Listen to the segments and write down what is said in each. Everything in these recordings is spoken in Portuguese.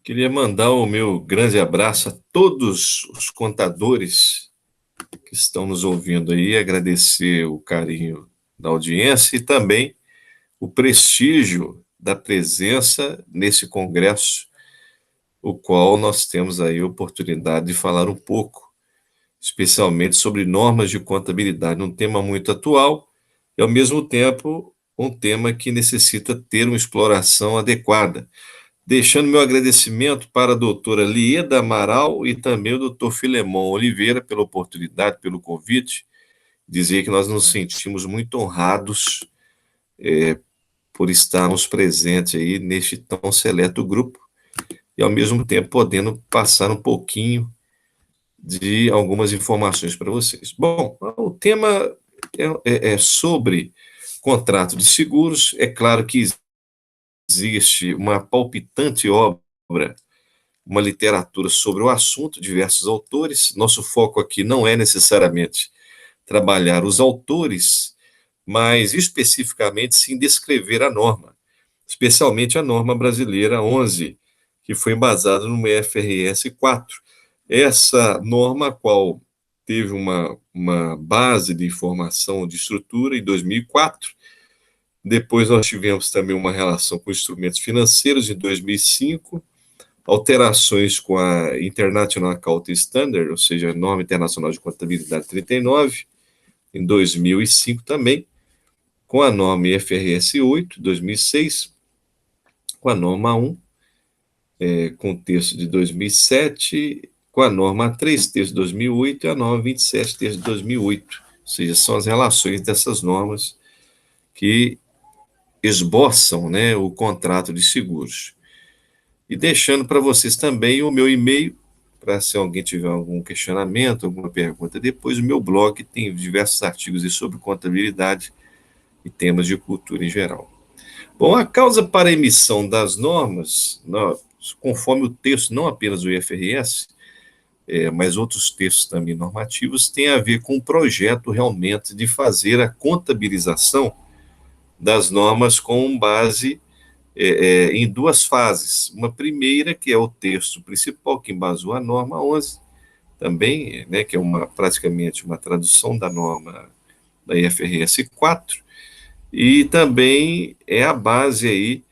Queria mandar o meu grande abraço a todos os contadores que estão nos ouvindo aí, agradecer o carinho da audiência e também o prestígio da presença nesse congresso, o qual nós temos aí a oportunidade de falar um pouco, especialmente sobre normas de contabilidade, um tema muito atual e, ao mesmo tempo, um tema que necessita ter uma exploração adequada. Deixando meu agradecimento para a doutora Lieda Amaral e também o doutor Filemon Oliveira pela oportunidade, pelo convite, dizer que nós nos sentimos muito honrados por estarmos presentes aí neste tão seleto grupo e, ao mesmo tempo, podendo passar um pouquinho de algumas informações para vocês. Bom, o tema é sobre contrato de seguros. É claro que existe uma palpitante obra, uma literatura sobre o assunto, diversos autores. Nosso foco aqui não é necessariamente trabalhar os autores, mas especificamente sim descrever a norma, especialmente a norma brasileira 11, que foi embasada no IFRS 4. Essa norma, a qual teve uma base de informação de estrutura em 2004, depois nós tivemos também uma relação com instrumentos financeiros em 2005, alterações com a International Accounting Standard, ou seja, a Norma Internacional de Contabilidade 39, em 2005 também, com a norma IFRS 8, 2006, com a norma 1, com o texto de 2007, com a norma 3, texto de 2008, e a norma 27, texto de 2008. Ou seja, são as relações dessas normas que esboçam, né, o contrato de seguros. E deixando para vocês também o meu e-mail, para se alguém tiver algum questionamento, alguma pergunta depois, o meu blog tem diversos artigos sobre contabilidade e temas de cultura em geral. Bom, a causa para a emissão das normas, conforme o texto, não apenas o IFRS, mas outros textos também normativos, tem a ver com o projeto realmente de fazer a contabilização das normas com base em duas fases. Uma primeira, que é o texto principal, que embasou a norma 11, também, né, que é praticamente uma tradução da norma da IFRS 4, e também é a base aí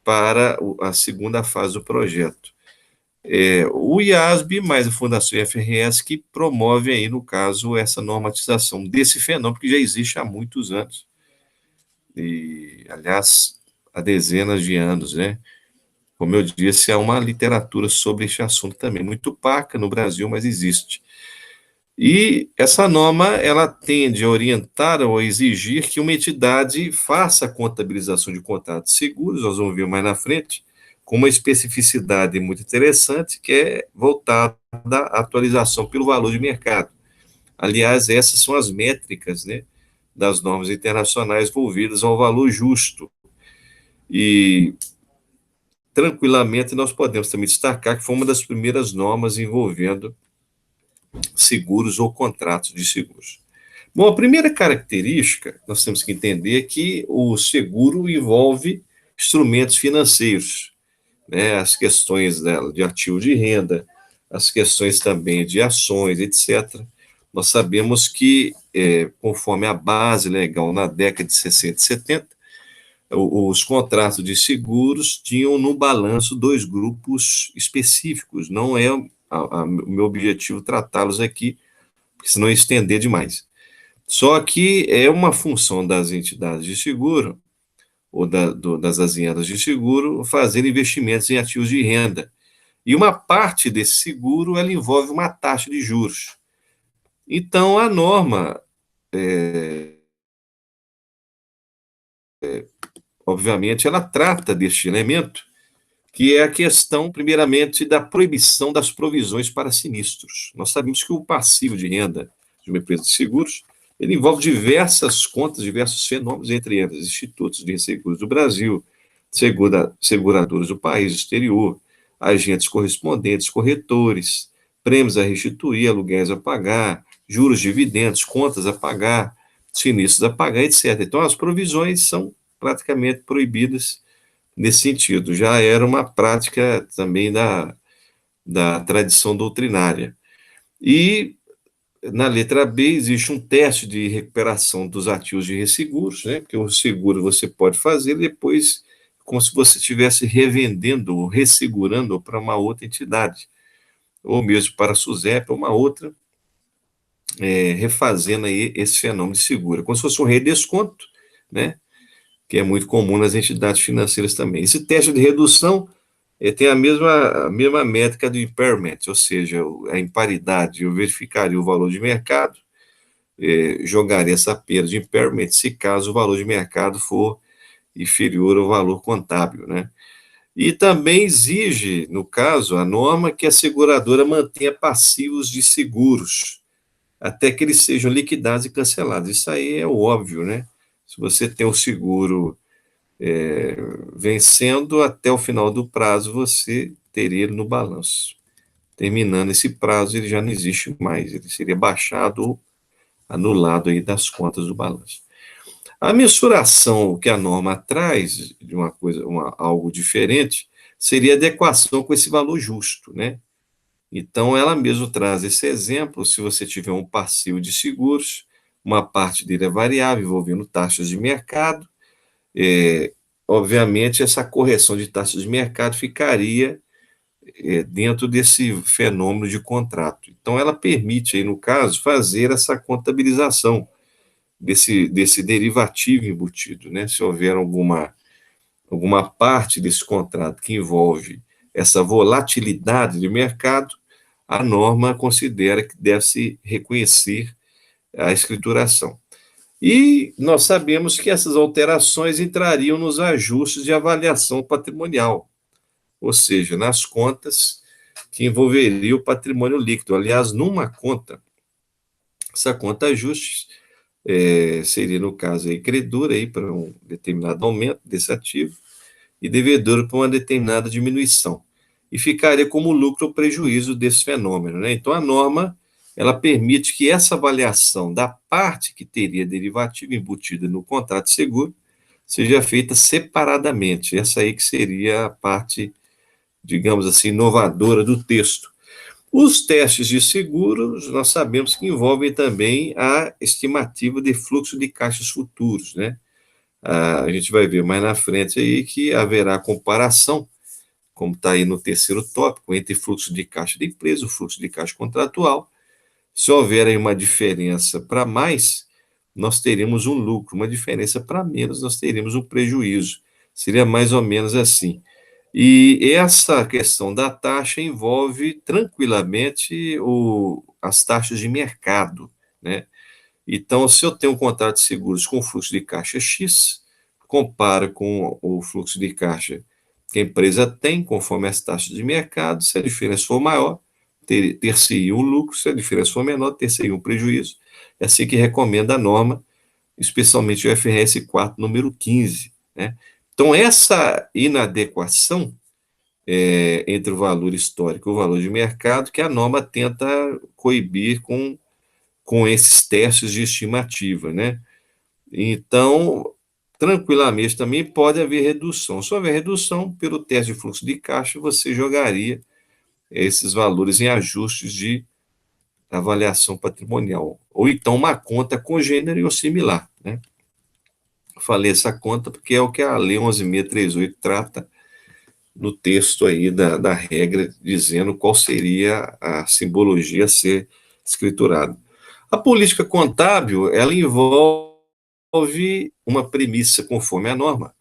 para a segunda fase do projeto. O IASB mais a Fundação IFRS que promove aí, no caso, essa normatização desse fenômeno que já existe há muitos anos, e, aliás, há dezenas de anos, né? Como eu disse, há uma literatura sobre este assunto também, muito opaca no Brasil, mas existe. E essa norma, ela tende a orientar ou a exigir que uma entidade faça a contabilização de contratos seguros, nós vamos ver mais na frente, com uma especificidade muito interessante, que é voltada à atualização pelo valor de mercado. Aliás, essas são as métricas, né, das normas internacionais envolvidas ao valor justo. E tranquilamente nós podemos também destacar que foi uma das primeiras normas envolvendo seguros ou contratos de seguros. Bom, a primeira característica nós temos que entender é que o seguro envolve instrumentos financeiros, né, as questões dela de ativo de renda, as questões também de ações, etc. Nós sabemos que, conforme a base legal na década de 60 e 70, os contratos de seguros tinham no balanço dois grupos específicos. Não é o meu objetivo tratá-los aqui, porque senão ia estender demais. Só que é uma função das entidades de seguro, ou das aziendas de seguro, fazer investimentos em ativos de renda. E uma parte desse seguro, ela envolve uma taxa de juros. Então, a norma, obviamente, ela trata deste elemento, que é a questão, primeiramente, da proibição das provisões para sinistros. Nós sabemos que o passivo de renda de uma empresa de seguros, ele envolve diversas contas, diversos fenômenos, entre eles, institutos de seguros do Brasil, seguradoras do país exterior, agentes correspondentes, corretores, prêmios a restituir, aluguéis a pagar, juros, dividendos, contas a pagar, sinistros a pagar, etc. Então, as provisões são praticamente proibidas nesse sentido, já era uma prática também da tradição doutrinária. E na letra B existe um teste de recuperação dos ativos de resseguros, né? Porque o seguro você pode fazer depois, como se você estivesse revendendo ou ressegurando para uma outra entidade, ou mesmo para a SUSEP, ou uma outra, refazendo aí esse fenômeno de seguro, como se fosse um redesconto, né? Que é muito comum nas entidades financeiras também. Esse teste de redução tem a mesma métrica do impairment, ou seja, a imparidade. Eu verificaria o valor de mercado, jogaria essa perda de impairment se caso o valor de mercado for inferior ao valor contábil, né? E também exige, no caso, a norma que a seguradora mantenha passivos de seguros até que eles sejam liquidados e cancelados. Isso aí é o óbvio, né? Se você tem o seguro vencendo, até o final do prazo você teria ele no balanço. Terminando esse prazo, ele já não existe mais, ele seria baixado ou anulado aí das contas do balanço. A mensuração que a norma traz de uma coisa, algo diferente, seria a adequação com esse valor justo, né? Então, ela mesmo traz esse exemplo, se você tiver um passivo de seguros, uma parte dele é variável, envolvendo taxas de mercado, é, obviamente, essa correção de taxas de mercado ficaria dentro desse fenômeno de contrato. Então, ela permite, aí, no caso, fazer essa contabilização desse derivativo embutido, né? Se houver alguma parte desse contrato que envolve essa volatilidade de mercado, a norma considera que deve-se reconhecer a escrituração. E nós sabemos que essas alterações entrariam nos ajustes de avaliação patrimonial, ou seja, nas contas que envolveria o patrimônio líquido. Aliás, numa conta, essa conta ajustes seria, no caso, aí, credora aí para um determinado aumento desse ativo e devedora para uma determinada diminuição. E ficaria como lucro ou prejuízo desse fenômeno, né? Então, a norma, ela permite que essa avaliação da parte que teria derivativo embutida no contrato de seguro seja feita separadamente. Essa aí que seria a parte, digamos assim, inovadora do texto. Os testes de seguros, nós sabemos que envolvem também a estimativa de fluxo de caixas futuros, né? A gente vai ver mais na frente aí que haverá comparação, como está aí no terceiro tópico, entre fluxo de caixa da empresa, o fluxo de caixa contratual. Se houver aí uma diferença para mais, nós teríamos um lucro, uma diferença para menos, nós teríamos um prejuízo. Seria mais ou menos assim. E essa questão da taxa envolve tranquilamente as taxas de mercado, né? Então, se eu tenho um contrato de seguros com fluxo de caixa X, compara com o fluxo de caixa que a empresa tem, conforme as taxas de mercado, se a diferença for maior, ter-se-ia um lucro, se a diferença for menor, ter-se-ia um prejuízo. É assim que recomenda a norma, especialmente o FRS 4, número 15, né? Então, essa inadequação entre o valor histórico e o valor de mercado, que a norma tenta coibir com esses testes de estimativa, né? Então, tranquilamente também pode haver redução. Se houver redução, pelo teste de fluxo de caixa, você jogaria esses valores em ajustes de avaliação patrimonial. Ou então uma conta congênere ou similar, né? Falei essa conta porque é o que a Lei 11.638 trata no texto aí da regra, dizendo qual seria a simbologia a ser escriturada. A política contábil, ela envolve uma premissa, conforme a norma,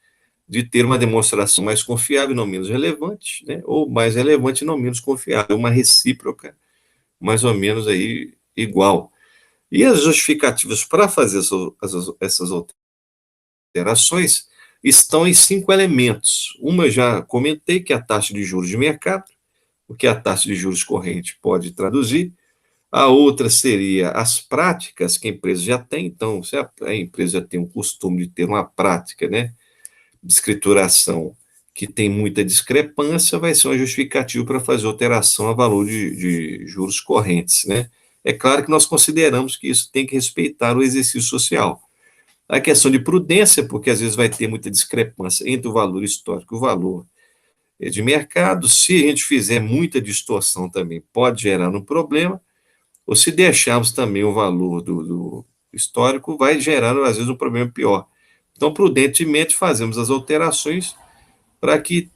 de ter uma demonstração mais confiável e não menos relevante, né? Ou mais relevante e não menos confiável, uma recíproca mais ou menos aí igual. E as justificativas para fazer essas alterações estão em 5 elementos. Uma eu já comentei, que é a taxa de juros de mercado, o que a taxa de juros corrente pode traduzir. A outra seria as práticas que a empresa já tem. Então, se a empresa já tem o costume de ter uma prática, né, de escrituração que tem muita discrepância, vai ser uma justificativa para fazer alteração a valor de juros correntes, né? É claro que nós consideramos que isso tem que respeitar o exercício social. A questão de prudência, porque às vezes vai ter muita discrepância entre o valor histórico e o valor de mercado. Se a gente fizer muita distorção também, pode gerar um problema, ou se deixarmos também o valor do histórico, vai gerar, às vezes, um problema pior. Então, prudentemente, fazemos as alterações para que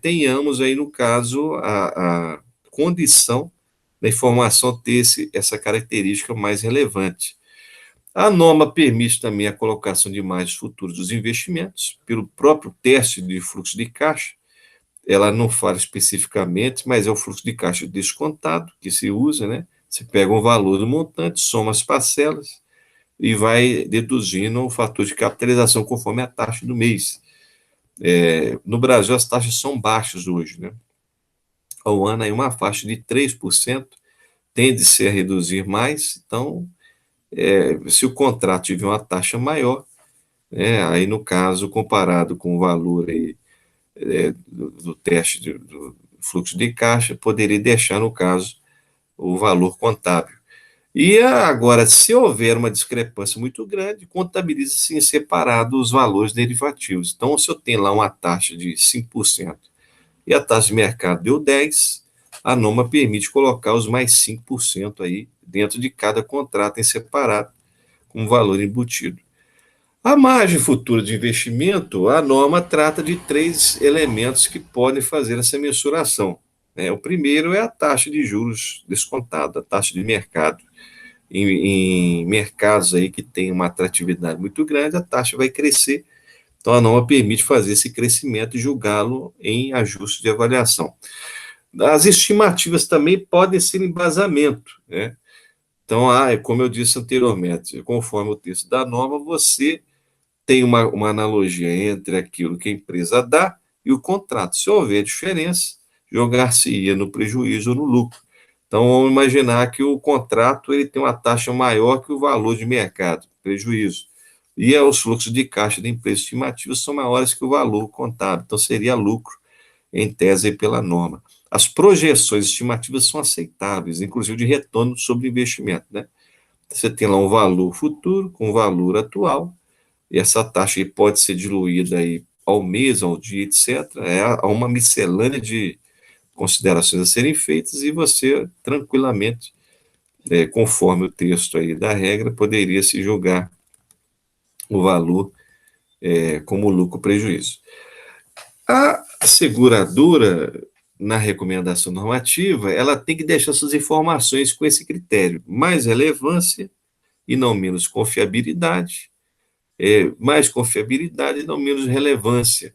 tenhamos aí, no caso, a condição da informação ter essa característica mais relevante. A norma permite também a colocação de imagens futuras dos investimentos, pelo próprio teste de fluxo de caixa. Ela não fala especificamente, mas é o fluxo de caixa descontado que se usa, né? Você pega o valor do montante, soma as parcelas e vai deduzindo o fator de capitalização conforme a taxa do mês. No Brasil, as taxas são baixas hoje, né? Ao ano, aí uma faixa de 3%, tende-se a reduzir mais. Então, se o contrato tiver uma taxa maior, aí, no caso, comparado com o valor aí, do teste do fluxo de caixa, poderia deixar, no caso, o valor contábil. E agora, se houver uma discrepância muito grande, contabiliza-se em separado os valores derivativos. Então, se eu tenho lá uma taxa de 5% e a taxa de mercado deu 10%, a norma permite colocar os mais 5% aí dentro de cada contrato em separado, com valor embutido. A margem futura de investimento, a norma trata de três elementos que podem fazer essa mensuração. O primeiro é a taxa de juros descontada, a taxa de mercado. Em mercados aí que tem uma atratividade muito grande, a taxa vai crescer. Então, a norma permite fazer esse crescimento e julgá-lo em ajuste de avaliação. As estimativas também podem ser embasamento, né? Então, como eu disse anteriormente, conforme o texto da norma, você tem uma analogia entre aquilo que a empresa dá e o contrato. Se houver diferença, jogar-se-ia no prejuízo ou no lucro. Então, vamos imaginar que o contrato ele tem uma taxa maior que o valor de mercado, prejuízo. E os fluxos de caixa da empresa estimativa são maiores que o valor contábil. Então, seria lucro, em tese, pela norma. As projeções estimativas são aceitáveis, inclusive de retorno sobre investimento, né? Você tem lá um valor futuro com o valor atual, e essa taxa aí pode ser diluída aí ao mês, ao dia, etc. Há uma miscelânea de considerações a serem feitas e você, tranquilamente, conforme o texto aí da regra, poderia se julgar o valor como lucro ou prejuízo. A seguradora, na recomendação normativa, ela tem que deixar suas informações com esse critério: mais relevância e não menos confiabilidade, mais confiabilidade e não menos relevância.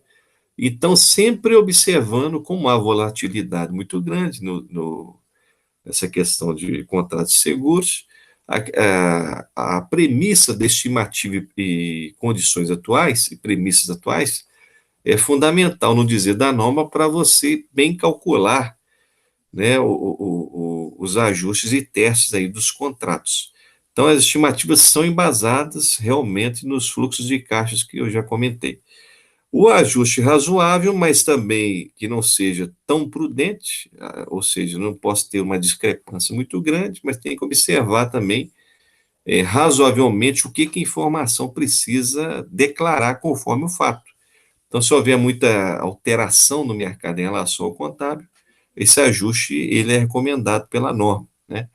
Então, sempre observando como há volatilidade muito grande nessa questão de contratos seguros, a premissa da estimativa e condições atuais, e premissas atuais, é fundamental no dizer da norma para você bem calcular, né, os ajustes e testes aí dos contratos. Então, as estimativas são embasadas realmente nos fluxos de caixas que eu já comentei. O ajuste razoável, mas também que não seja tão prudente, ou seja, não posso ter uma discrepância muito grande, mas tem que observar também razoavelmente o que a informação precisa declarar conforme o fato. Então, se houver muita alteração no mercado em relação ao contábil, esse ajuste ele é recomendado pela norma, né?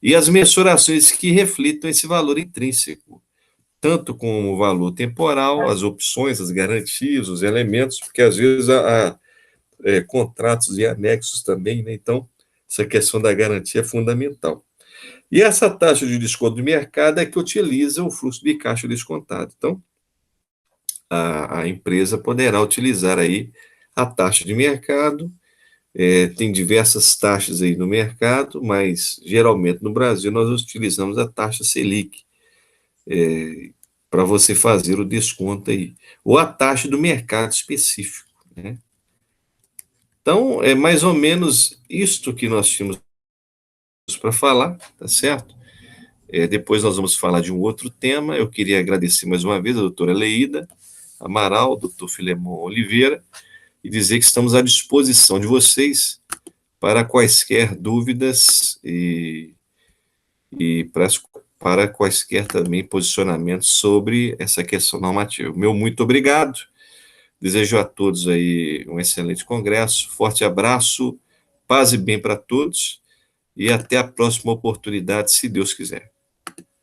E as mensurações que reflitam esse valor intrínseco, tanto com o valor temporal, as opções, as garantias, os elementos, porque às vezes há contratos e anexos também, né? Então, essa questão da garantia é fundamental. E essa taxa de desconto de mercado é que utiliza o fluxo de caixa descontado. Então, a empresa poderá utilizar aí a taxa de mercado. Tem diversas taxas aí no mercado, mas geralmente no Brasil nós utilizamos a taxa Selic, para você fazer o desconto aí, ou a taxa do mercado específico, né? Então, é mais ou menos isto que nós tínhamos para falar, tá certo? Depois nós vamos falar de um outro tema. Eu queria agradecer mais uma vez a doutora Leída Amaral, doutor Filemon Oliveira, e dizer que estamos à disposição de vocês para quaisquer dúvidas e para para quaisquer também posicionamentos sobre essa questão normativa. Meu muito obrigado. Desejo a todos aí um excelente congresso, forte abraço, paz e bem para todos, e até a próxima oportunidade, se Deus quiser.